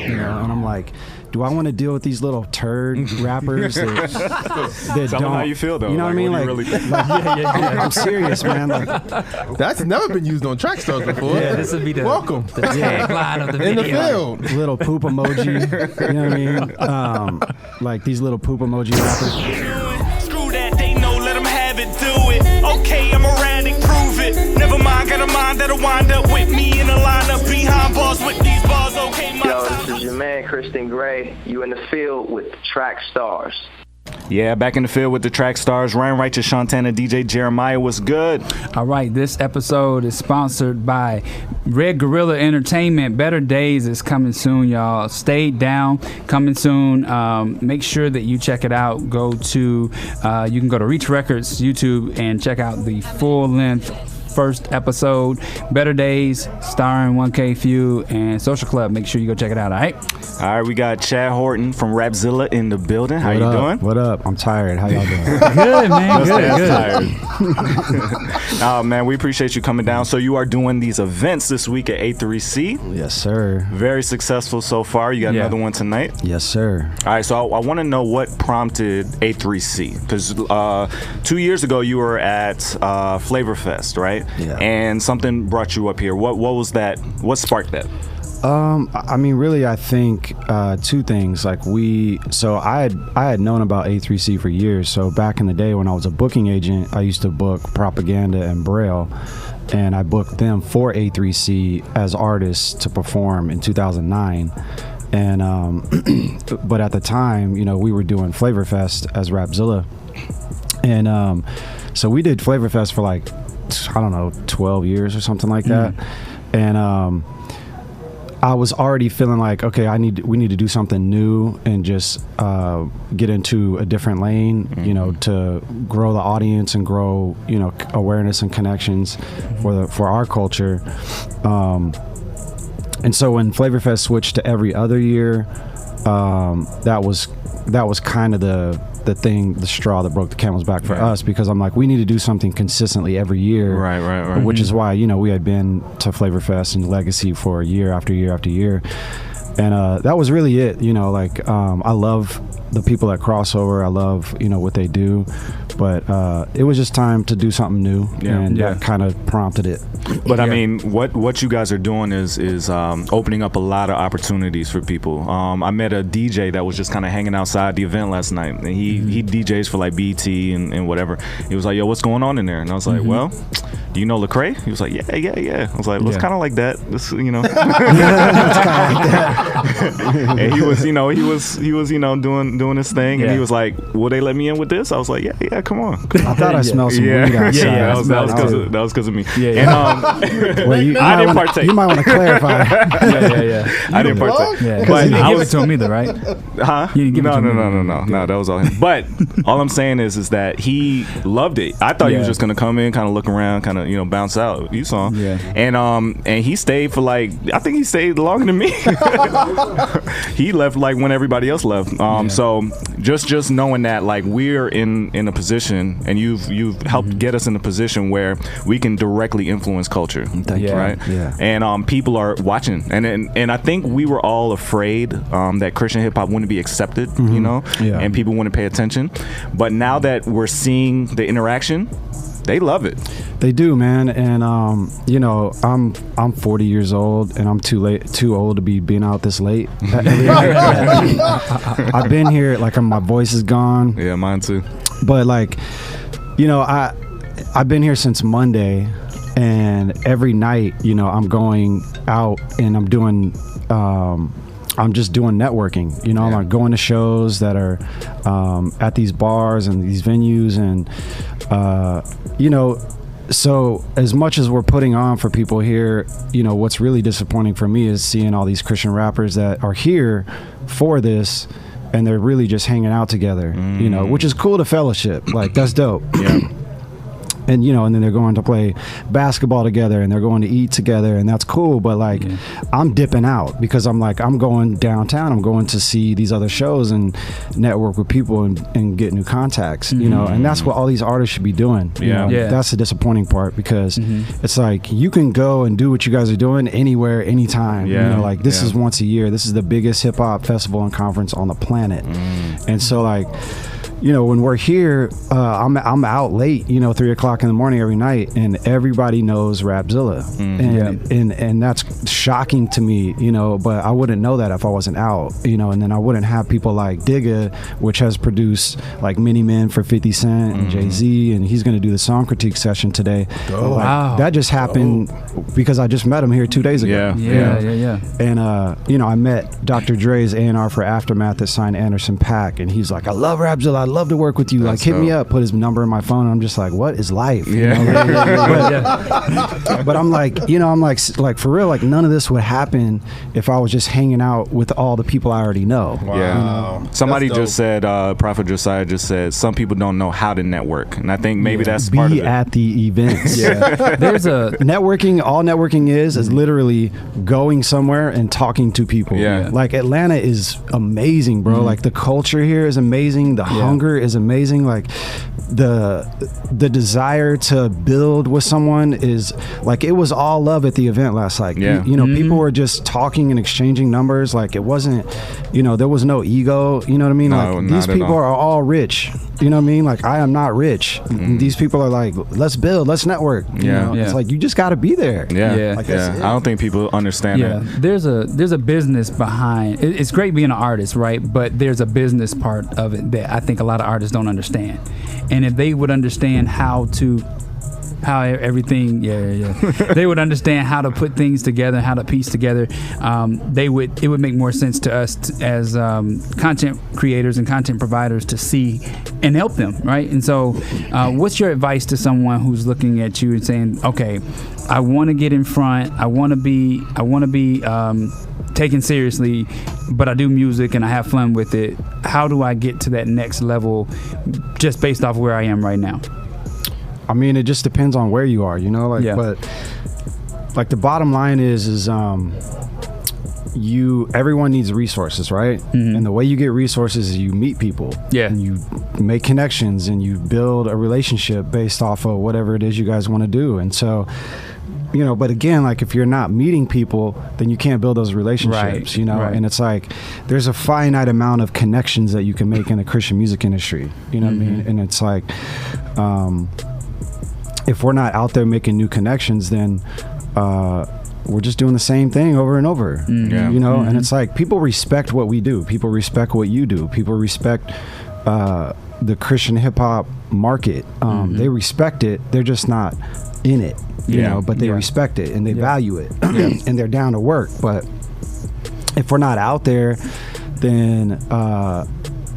you know, and I'm like, do I want to deal with these little turd rappers that Tell don't? How you feel though? You know what I mean? What Like, do you really I'm serious, man. Like, that's never been used on Trackstarz before. Yeah, this would be the welcome the tagline of the in video. the field. little poop emoji. You know what I mean? Like these little poop emoji rappers. Screw that, they know, let them have it, do it. Okay, I'm erratic, prove it. Never mind, got a mind that'll wind up with me in a lineup behind bars with these bars. Okay, my Yo, time. this is your man, Kristen Gray. You in the field with Trackstarz. Yeah, back in the field with the Trackstarz. Ryan Righteous, Shantana, DJ Jeremiah. What's good? All right, this episode is sponsored by Red Gorilla Entertainment. Better Days is coming soon, y'all. Stay down, coming soon. Make sure that you check it out. Go to, you can go to Reach Records YouTube and check out the full-length first episode, Better Days, starring 1K Few and Social Club. Make sure you go check it out, all right? All right, we got Chad Horton from Rapzilla in the building. How you doing? What up? I'm tired. How y'all doing? Good, man. Good. Oh, man, we appreciate you coming down. So you are doing these events this week at A3C. Yes, sir. Very successful so far. You got another one tonight. Yes, sir. All right, so I want to know what prompted A3C, because 2 years ago you were at Flavor Fest, right? Yeah. And something brought you up here. What was that? What sparked that? I mean, really, I think two things. Like I had known about A3C for years. So back in the day when I was a booking agent, I used to book Propaganda and Braille, and I booked them for A3C as artists to perform in 2009. And but at the time, you know, we were doing Flavor Fest as Rapzilla, and so we did Flavor Fest for like, I don't know, 12 years or something like that. And I was already feeling like, okay, we need to do something new and just get into a different lane, you know, to grow the audience and grow, you know, awareness and connections for our culture. And so when Flavor Fest switched to every other year, that was kind of the straw that broke the camel's back for us, because I'm like, we need to do something consistently every year. Right. Which is why, you know, we had been to Flavor Fest and Legacy for year after year after year. And that was really it, you know, like I love the people at Crossover. I love, you know, what they do. But it was just time to do something new, and that kind of prompted it. But I mean, what you guys are doing is opening up a lot of opportunities for people. I met a DJ that was just kind of hanging outside the event last night, and he DJs for like BT and whatever. He was like, "Yo, what's going on in there?" And I was like, "Well, do you know Lecrae?" He was like, "Yeah." I was like, "Well, it's kind of like that." This, you know. And he was doing his thing, and he was like, "Will they let me in with this?" I was like, "Yeah, come on." I thought I smelled some weed outside. That was because of me. Well, I didn't partake. You might want to clarify. I didn't partake. Yeah, but you didn't give it to him either, right? Huh? You didn't give it to him. No, that was all him. But all I'm saying is that he loved it. I thought he was just gonna come in, kind of look around, kind of, you know, bounce out. You saw him. Yeah. And he stayed for like, I think he stayed longer than me. He left like when everybody else left. So just knowing that, like, we're in a position, and you've helped get us in a position where we can directly influence culture. Thank you. Right? Yeah. And people are watching, and I think we were all afraid that Christian hip hop wouldn't be accepted, you know, and people wouldn't pay attention. But now that we're seeing the interaction, they love it. They do, man. And you know, I'm 40 years old, and I'm too old to be being out this late. I've been here, like, my voice is gone. Yeah, mine too. But like, you know, I've been here since Monday, and every night, you know, I'm going out and I'm doing I'm just doing networking, you know. I'm like going to shows that are at these bars and these venues, and you know, so as much as we're putting on for people here, you know, what's really disappointing for me is seeing all these Christian rappers that are here for this, and they're really just hanging out together, you know, which is cool to fellowship. Like, that's dope. and and then they're going to play basketball together and they're going to eat together, and that's cool. But like, I'm dipping out because I'm going downtown. I'm going to see these other shows and network with people and get new contacts. And that's what all these artists should be doing. That's the disappointing part, because it's like you can go and do what you guys are doing anywhere, anytime. This is once a year. This is the biggest hip hop festival and conference on the planet. And so like, when we're here, I'm out late, 3 o'clock in the morning every night, and everybody knows Rapzilla. And that's shocking to me, but I wouldn't know that if I wasn't out, and then I wouldn't have people like Digga, which has produced like Many Men for 50 Cent and Jay-Z, and he's going to do the song critique session today. That just happened because I just met him here 2 days ago. And, I met Dr. Dre's A&R for Aftermath that signed Anderson .Paak, and he's like, I love Rapzilla. I'd love to work with you. That's hit me up, put his number in my phone, and I'm just like, what is life? But I'm like, I'm like for real, like none of this would happen if I was just hanging out with all the people I already know. Somebody just said, Prophet Josiah just said, some people don't know how to network, and I think maybe that's part of it. Be at the events. There's a networking. All networking is literally going somewhere and talking to people. Like Atlanta is amazing, bro. Like the culture here is amazing. The hunger is amazing. Like the desire to build with someone is like, it was all love at the event last night. People were just talking and exchanging numbers. Like it wasn't, there was no ego. You know what I mean? No, like these people are all rich. You know what I mean? Like I am not rich. These people are like, let's build, let's network. It's like you just got to be there. Like, I don't think people understand that. There's a business behind. It's great being an artist, right? But there's a business part of it that I think a lot of artists don't understand. And if they would understand everything, they would understand how to put things together, how to piece together. It would make more sense to us as content creators and content providers to see and help them, right? And so, what's your advice to someone who's looking at you and saying, okay, I want to get in front, I want to be taken seriously, but I do music and I have fun with it. How do I get to that next level just based off where I am right now? I mean, it just depends on where you are, but like the bottom line is everyone needs resources, right? And the way you get resources is you meet people, and you make connections and you build a relationship based off of whatever it is you guys want to do. And so, but again, like if you're not meeting people, then you can't build those relationships, and it's like there's a finite amount of connections that you can make in the Christian music industry, what I mean? And it's like, if we're not out there making new connections, then we're just doing the same thing over and over, and it's like people respect what we do. People respect what you do. People respect the Christian hip hop market. They respect it. They're just not in it, but they respect it and they value it and they're down to work. But if we're not out there, then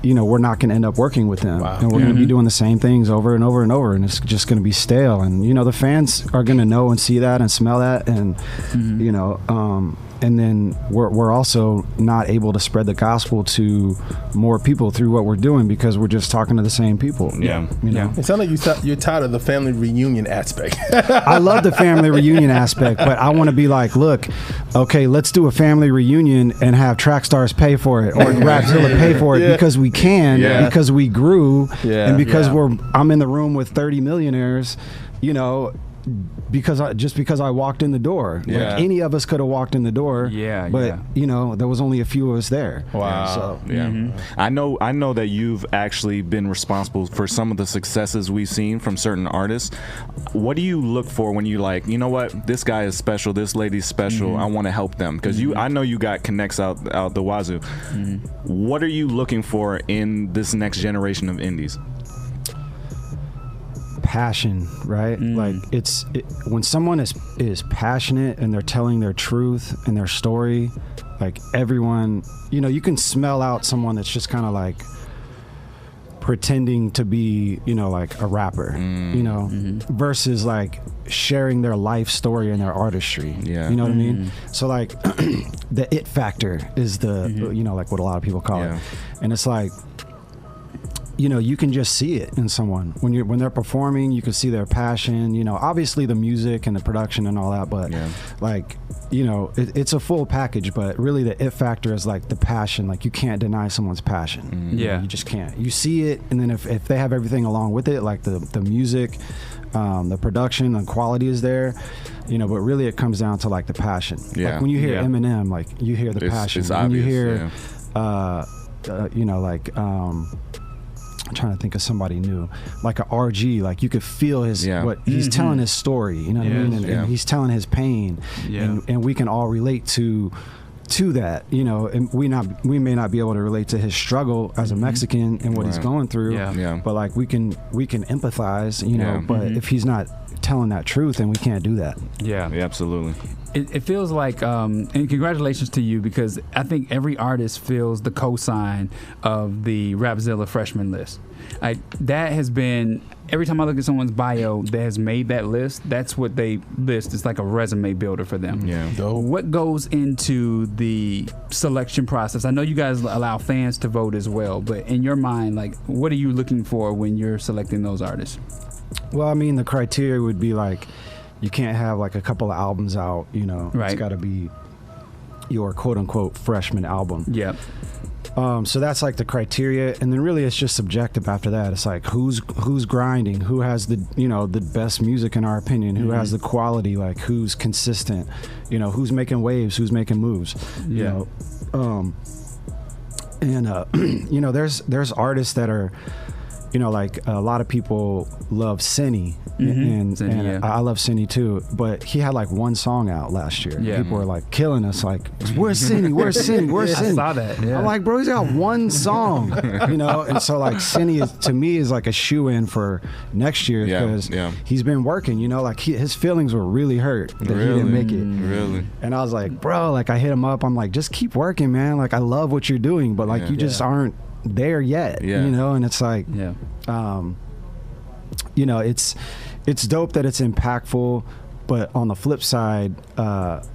we're not going to end up working with them, and we're going to be doing the same things over and over and over, and it's just going to be stale. And the fans are going to know and see that and smell that, and and then we're also not able to spread the gospel to more people through what we're doing because we're just talking to the same people. It sounds like you're tired of the family reunion aspect. I love the family reunion aspect, but I want to be like, look, okay, let's do a family reunion and have Trackstarz pay for it, or Rapzilla pay for it, because we can, because we grew, and because I'm in the room with 30 millionaires, because I walked in the door. Like any of us could have walked in the door. But there was only a few of us there. Wow. So, I know that you've actually been responsible for some of the successes we've seen from certain artists. What do you look for when you like, what, this guy is special, this lady's special, I want to help them? Because I know you got connects out the wazoo. What are you looking for in this next generation of indies? Passion, right? Like when someone is passionate and they're telling their truth and their story, like everyone, you can smell out someone that's just kind of like pretending to be, like a rapper, versus like sharing their life story and their artistry. You know what I mean? So like the it factor is the, like what a lot of people call it. And it's like, you know, you can just see it in someone when they're performing. You can see their passion. You know, obviously the music and the production and all that, but like, you know, it's a full package. But really, the it factor is like the passion. Like, you can't deny someone's passion. You know, you just can't. You see it, and then if they have everything along with it, like the music, the production and quality is there. You know, but really it comes down to like the passion. Like when you hear Eminem, like you hear the passion. It's when obvious, you hear, you know, like I'm trying to think of somebody new, like a RG. Like you could feel his what he's telling his story. You know what I mean? And he's telling his pain, and we can all relate to that. You know, and we may not be able to relate to his struggle as a Mexican and what he's going through. But like we can empathize. You know, but if he's not telling that truth, then we can't do that. Yeah, absolutely. It feels like, and congratulations to you, because I think every artist feels the cosign of the Rapzilla freshman list. That has been, every time I look at someone's bio that has made that list, that's what they list. It's like a resume builder for them. Yeah. Dope. What goes into the selection process? I know you guys allow fans to vote as well, but in your mind, like, what are you looking for when you're selecting those artists? Well, I mean, the criteria would be like, you can't have like a couple of albums out, you know. It's got to be your quote unquote freshman album. Yep. So that's like the criteria, and then really it's just subjective after that. It's like who's grinding, who has the, you know, the best music in our opinion, who has the quality, like who's consistent, you know, who's making waves, who's making moves, you know. And you know, there's artists that are, you know, like a lot of people love Cinny, and I love Cinny too, but he had like one song out last year. People were like killing us, like, where's Cinny, where's Cinny, where's Cinny? I saw that. I'm like, bro, he's got one song, you know. And so like Cinny to me is like a shoe-in for next year, because he's been working, you know, like his feelings were really hurt that he didn't make it. And I was like, bro, like I hit him up, I'm like, just keep working, man, like I love what you're doing, but like you just aren't there yet, you know. And it's like, you know, it's dope that it's impactful, but on the flip side,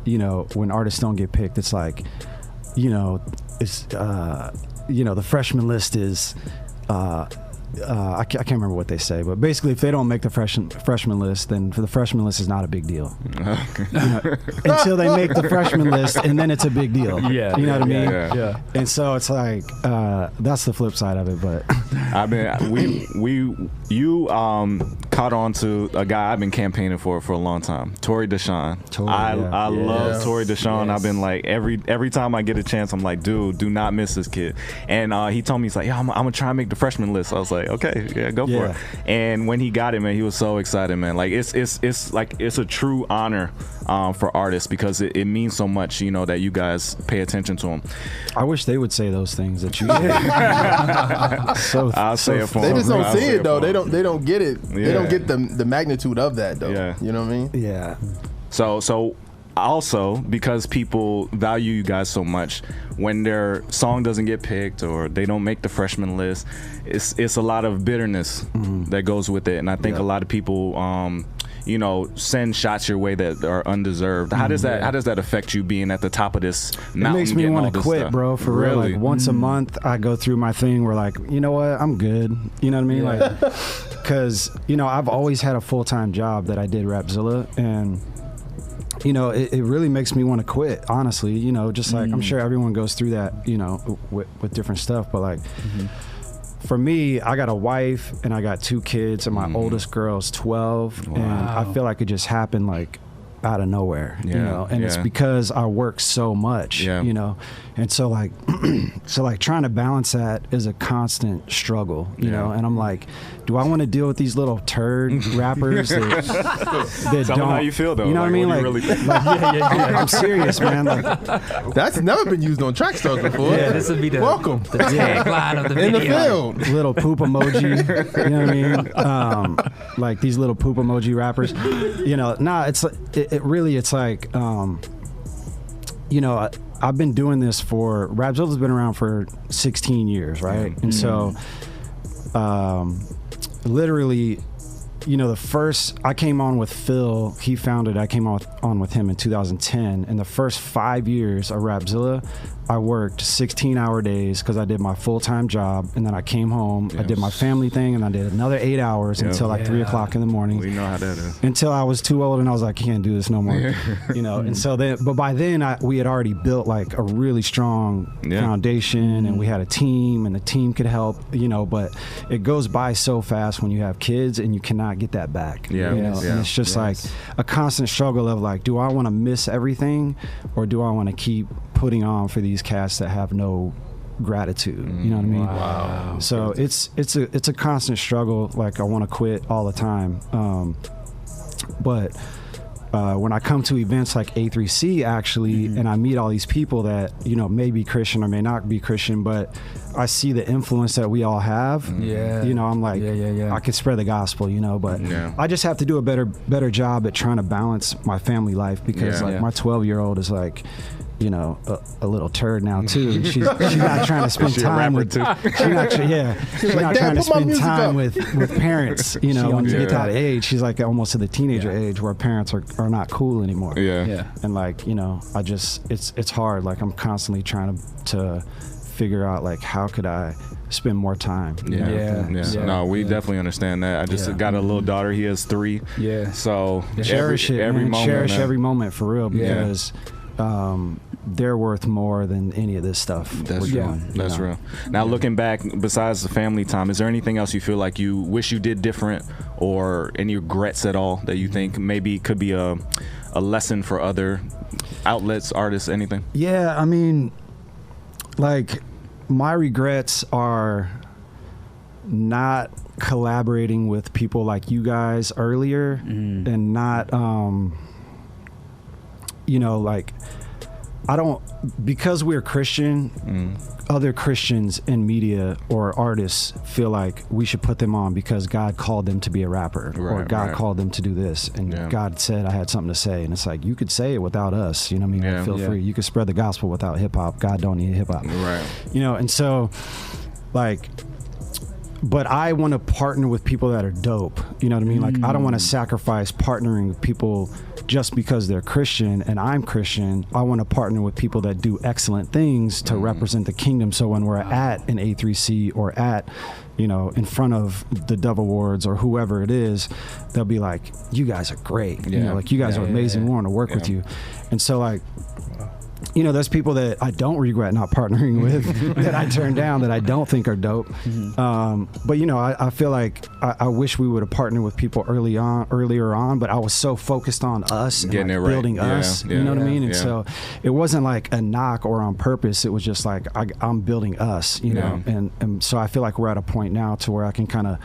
you know, when artists don't get picked, it's like, you know, it's you know, the freshman list is I can't remember what they say, but basically if they don't make the freshman list, then for the freshman list is not a big deal. You know, until they make the freshman list, and then it's a big deal. You know what I mean? And so it's like, that's the flip side of it. But I mean, you caught on to a guy I've been campaigning for a long time, Tory Deshawn. I love Tory Deshawn. I've been like, every time I get a chance, I'm like, dude, do not miss this kid. And he told me, he's like, yeah, I'm gonna try and make the freshman list. I was like, okay, go for it. And when he got it, man, he was so excited, man. Like it's like it's a true honor for artists, because it means so much, you know, that you guys pay attention to him. I wish they would say those things that you say. I'll say it for them. They just don't see it though. They don't get it. They don't get the magnitude of that though. You know what I mean? Yeah. So also, because people value you guys so much, when their song doesn't get picked or they don't make the freshman list, it's a lot of bitterness that goes with it. And I think a lot of people you know, send shots your way that are undeserved. How does that affect you, being at the top of this mountain? It makes me want to quit, stuff? bro, for real. Like once a month I go through my thing where like, you know what, I'm good. You know what I mean? Like, because, you know, I've always had a full-time job that I did Rapzilla, and you know, it really makes me want to quit, honestly. You know, just like I'm sure everyone goes through that, you know, with different stuff, but like for me, I got a wife and I got 2 kids, and my oldest girl's 12. And I feel like it just happened like out of nowhere, you know, and it's because I work so much, you know, and so like trying to balance that is a constant struggle, you know. And I'm like, do I want to deal with these little turd rappers that Tell don't? How you feel though? You know like, what I mean? Like, I'm serious, man. Like, that's never been used on Trackstarz before. Yeah, this would be the welcome the tagline of the video. In the field. Little poop emoji, you know what I mean? Like these little poop emoji rappers, you know. It's really, it's like, you know, I've been doing this for, Rapzilla's been around for 16 years, right? And so, literally the first I came on with Phil, he founded. I came on with him in 2010. In the first 5 years of Rapzilla, I worked 16-hour days because I did my full-time job, and then I came home. I did my family thing, and I did another 8 hours until like 3 o'clock in the morning. We know how that is. Until I was too old, and I was like, I can't do this no more. And so then, but by then we had already built like a really strong foundation, and we had a team, and the team could help. But it goes by so fast when you have kids, and you cannot get that back. And it's just like a constant struggle of like, do I want to miss everything, or do I want to keep putting on for these cats that have no gratitude? You know what I mean? Wow. So it's a constant struggle. Like, I want to quit all the time, but when I come to events like A3C actually, and I meet all these people that may be Christian or may not be Christian, but I see the influence that we all have. I'm like, I can spread the gospel, but I just have to do a better job at trying to balance my family life, because like my 12-year-old is like, a little turd now too. She's not trying to spend time with. She's not trying to spend time with parents. When you get to that age, she's like almost to the teenager age where parents are not cool anymore. And like I just it's hard. Like, I'm constantly trying to figure out like, how could I spend more time? No, we definitely understand that. I just got a little daughter. He has 3. So cherish every moment. Cherish every moment for real, because they're worth more than any of this stuff. That's real. That's real. Now, looking back, besides the family time, is there anything else you feel like you wish you did different, or any regrets at all that you think maybe could be a lesson for other outlets, artists, anything? Yeah, I mean, like, my regrets are not collaborating with people like you guys earlier, and not like, I don't, because we're Christian, other Christians in media or artists feel like we should put them on because God called them to be a rapper, or God called them to do this, and God said I had something to say. And it's like, you could say it without us, Like, feel free. You could spread the gospel without hip hop. God don't need hip hop. And so, like, but I want to partner with people that are dope. You know what I mean? Like, I don't want to sacrifice partnering with people just because they're Christian and I'm Christian. I want to partner with people that do excellent things to represent the kingdom. So when we're at an A3C or at, in front of the Dove Awards or whoever it is, they'll be like, you guys are great. Like, you guys are amazing. We want to work with you. And so, like, there's people that I don't regret not partnering with, that I turned down, that I don't think are dope. But I feel like I wish we would have partnered with people earlier on, but I was so focused on us and like building us. You know what I mean? And so it wasn't like a knock or on purpose. It was just like, I'm building us, and so I feel like we're at a point now to where I can kind of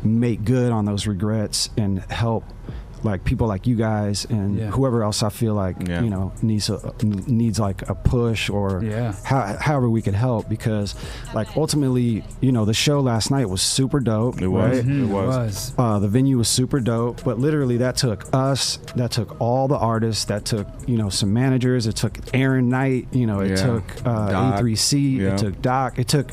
make good on those regrets and help, like, people like you guys and whoever else I feel like needs like a push, or however we could help, because like ultimately the show last night was super dope. It was. Right? It was. The venue was super dope, but literally that took us, that took all the artists, that took some managers, it took Aaron Knight, it took A3C, it took Doc, it took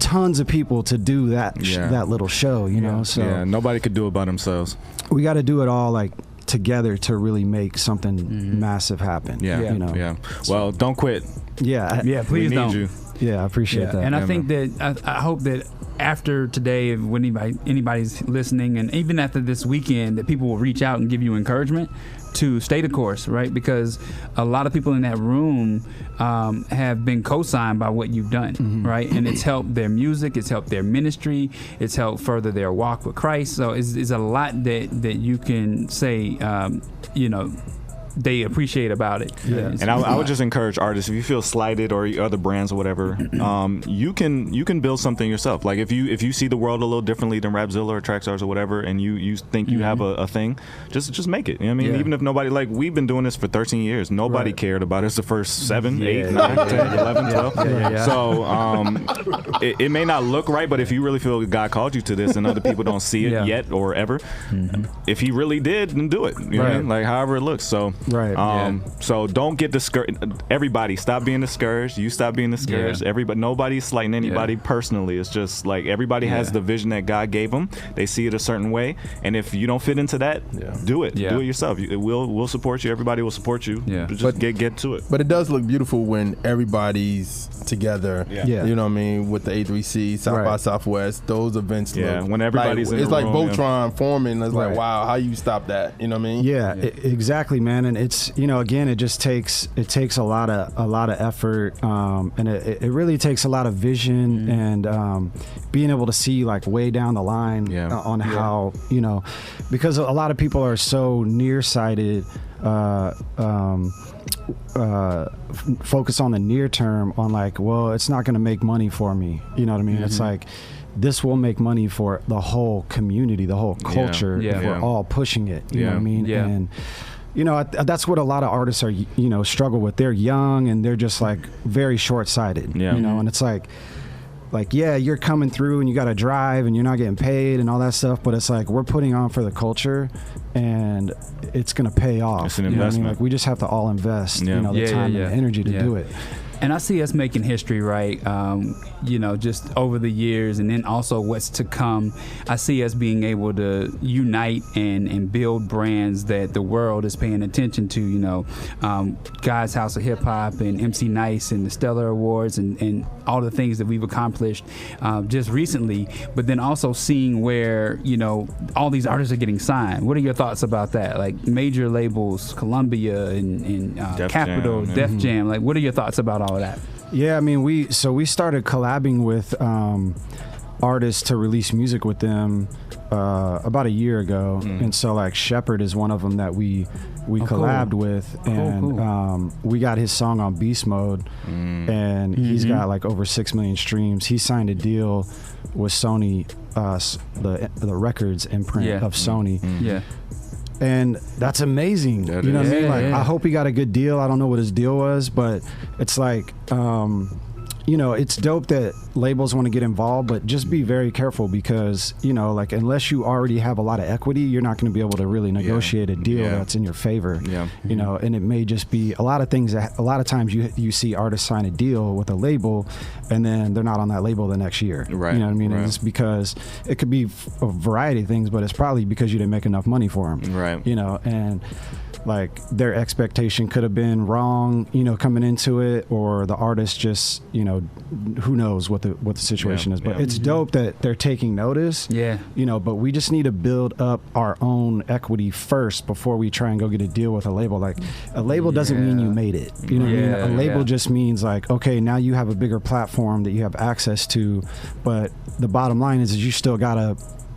tons of people to do that that little show, so nobody could do it by themselves. We got to do it all like together to really make something massive happen. Well, don't quit. Please don't. You. I appreciate that. And I think that I hope that after today, when anybody's listening, and even after this weekend, that people will reach out and give you encouragement to stay the course, right? Because a lot of people in that room have been co-signed by what you've done, right? And it's helped their music, it's helped their ministry, it's helped further their walk with Christ. So it's a lot that you can say, they appreciate about it. And I would just encourage artists, if you feel slighted, or other brands or whatever, you can build something yourself. Like, if you see the world a little differently than Rapzilla or Trackstarz or whatever, and you think you have a thing, just make it. You know what I mean? Even if nobody, like, we've been doing this for 13 years, nobody cared about us the first 7, 8, 9, 10, 11, 12. So it may not look right, but if you really feel God called you to this and other people don't see it yet or ever, if he really did, then do it. You know what I mean? Like, however it looks. So Right. So don't get discouraged. Everybody, stop being discouraged. You stop being discouraged. Everybody, nobody's slighting anybody personally. It's just like everybody has the vision that God gave them. They see it a certain way, and if you don't fit into that, do it. Do it yourself. We'll support you. Everybody will support you. Just get to it. But it does look beautiful when everybody's together. You know what I mean? With the A3C, South by Southwest, those events. When everybody's in it's the like room, Voltron forming. It's like, wow, how you stop that? You know what I mean? Exactly, man. And it's, again, it just takes a lot of effort, and it really takes a lot of vision and being able to see like way down the line on how, because a lot of people are so nearsighted, focus on the near term on like, well, it's not going to make money for me. You know what I mean? It's like, this will make money for the whole community, the whole culture, if we're all pushing it. You know what I mean? And that's what a lot of artists are, struggle with. They're young and they're just like very short-sighted. And it's like you're coming through and you got to drive and you're not getting paid and all that stuff, but it's like we're putting on for the culture and it's going to pay off. It's an investment. Like we just have to all invest, the time and the energy to do it. And I see us making history, right? Just over the years, and then also what's to come. I see us being able to unite and build brands that the world is paying attention to. God's House of Hip Hop and MC Nice and the Stellar Awards and all the things that we've accomplished just recently. But then also seeing where all these artists are getting signed. What are your thoughts about that? Like major labels, Columbia and Capitol, Def Jam. Like, what are your thoughts about all of that? Yeah, I mean, we started collabing with artists to release music with them about a year ago, and so like Shepherd is one of them that we collabed with, and we got his song on Beast Mode, and he's got like over 6 million streams. He signed a deal with Sony, the records imprint of Sony. And that's amazing. You know what I mean? Like, I hope he got a good deal. I don't know what his deal was, but it's like, it's dope that labels want to get involved, but just be very careful because, like unless you already have a lot of equity, you're not going to be able to really negotiate a deal that's in your favor. And it may just be a lot of things that a lot of times you see artists sign a deal with a label and then they're not on that label the next year. Right. You know what I mean? And it's because it could be a variety of things, but it's probably because you didn't make enough money for them. Right. And like their expectation could have been wrong, coming into it, or the artist just, who knows what the situation is. But it's dope that they're taking notice. But we just need to build up our own equity first before we try and go get a deal with a label. Like a label doesn't mean you made it. You know what I mean? A label just means like, okay, now you have a bigger platform that you have access to, but the bottom line is you still gotta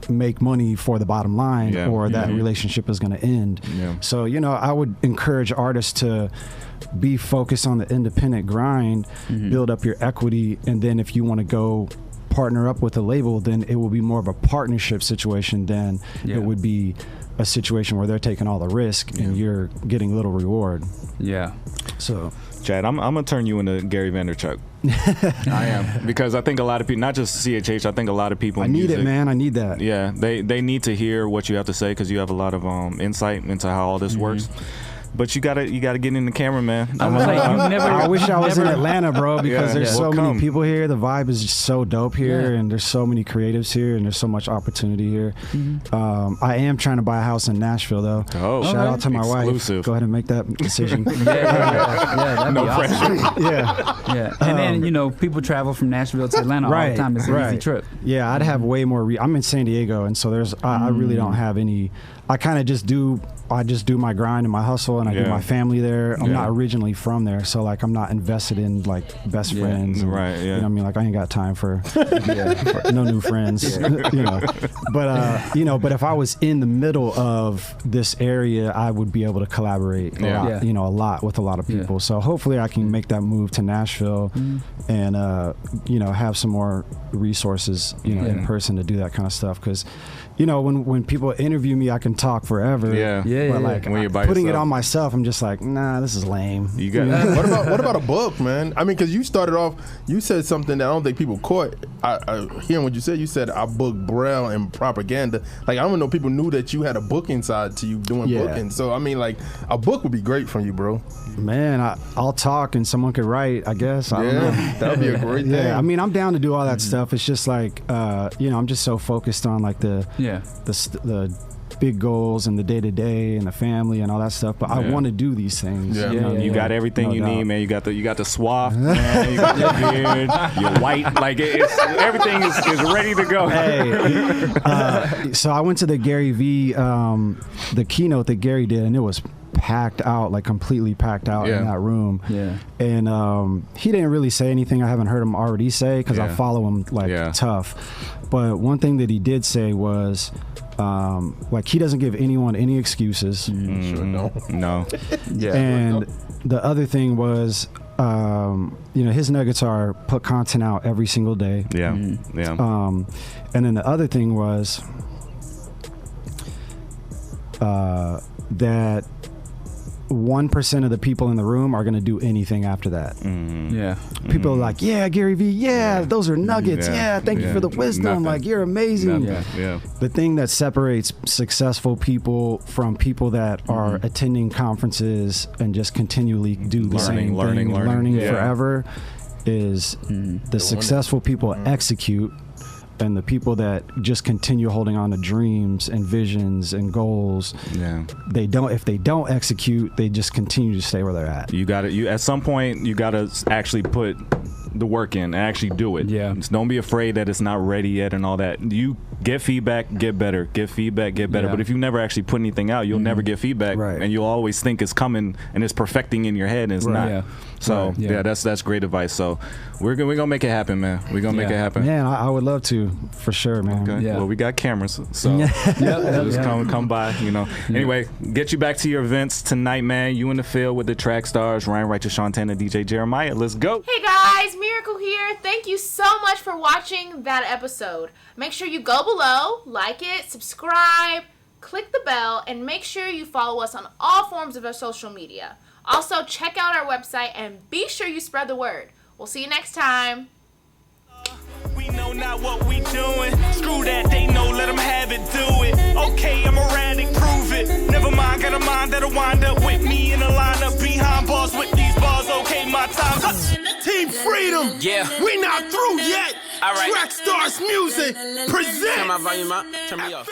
make money for the bottom line, or that relationship is going to end. So I would encourage artists to be focused on the independent grind, build up your equity, and then if you want to go partner up with a label, then it will be more of a partnership situation than it would be a situation where they're taking all the risk and you're getting little reward. So Chad, I'm gonna turn you into Gary Vaynerchuk. I am, because I think a lot of people, not just CHH, I think a lot of people. I need it, man. I need that. Yeah, they need to hear what you have to say because you have a lot of insight into how all this works. But you gotta get in the camera, man. I wish I was in Atlanta, bro, because there's so many people here. The vibe is just so dope here, and there's so many creatives here, and there's so much opportunity here. I am trying to buy a house in Nashville, though. Shout out to my wife. Go ahead and make that decision. That'd no be pressure. Awesome. And then people travel from Nashville to Atlanta all the time. It's an easy trip. Yeah, I'd have way more. I'm in San Diego, and so there's I really don't have any. I kind of just do my grind and my hustle, and I do my family there. I'm not originally from there, so like I'm not invested in like best friends. And, you know what I mean? Like I ain't got time for no new friends. But if I was in the middle of this area, I would be able to collaborate a lot with a lot of people. So hopefully I can make that move to Nashville and have some more resources in person to do that kind of stuff, because when people interview me, I can talk forever. Yeah. But like when you're by putting yourself. it on myself, I'm just like, nah, this is lame. You got what about a book, man? I mean, because you started off, you said something that I don't think people caught. I hearing what you said I booked Braille and propaganda. Like, I don't know if people knew that you had a booking side to you doing booking. So I mean, like, a book would be great from you, bro. Man, I'll talk and someone could write, I guess. I don't know. That would be a great thing. Yeah, I mean, I'm down to do all that stuff. It's just like, I'm just so focused on like the big goals and the day-to-day and the family and all that stuff, but I want to do these things. You got everything you need, man. You got the swath, man. You got your beard, you're white, like everything is ready to go. Hey, so I went to the Gary V, the keynote that Gary did, and it was packed out, like completely packed out in that room. And he didn't really say anything I haven't heard him already say, because I follow him like tough. But one thing that he did say was, like, he doesn't give anyone any excuses. Sure, no. And the other thing was, his nuggets are put content out every single day. And then the other thing was that 1% of the people in the room are going to do anything after that. People are like, Gary V, those are nuggets. Thank you for the wisdom. Nothing. Like, you're amazing. The thing that separates successful people from people that are attending conferences and just continually do the same thing, learning forever, is the successful people execute. And the people that just continue holding on to dreams and visions and goals, they don't. If they don't execute, they just continue to stay where they're at. You got to. At some point, you got to actually put the work in and actually do it. Just don't be afraid that it's not ready yet and all that. You get feedback, get better. Get feedback, get better. But if you never actually put anything out, you'll never get feedback, and you'll always think it's coming and it's perfecting in your head, and it's not. So that's great advice. So we're gonna make it happen, man. We're gonna make it happen. Man, I would love to, for sure, man. Okay. Well, we got cameras, so just come by. Anyway, get you back to your events tonight, man. You in the field with the Trackstarz, Ryan Righteous, Shantana, DJ Jeremiah. Let's go. Hey guys, Miracle here. Thank you so much for watching that episode. Make sure you go below, like it, subscribe, click the bell, and make sure you follow us on all forms of our social media. Also, check out our website and be sure you spread the word. We'll see you next time. We know not what we doing. Screw that, they know, let them have it, do it. Okay, I'm erratic, prove it. Never mind, got a mind that'll wind up with me in a lineup behind bars with these bars. Okay, my time. Team Freedom. We not through yet. All right. Trackstarz Music presents. Turn my volume up. Turn me off.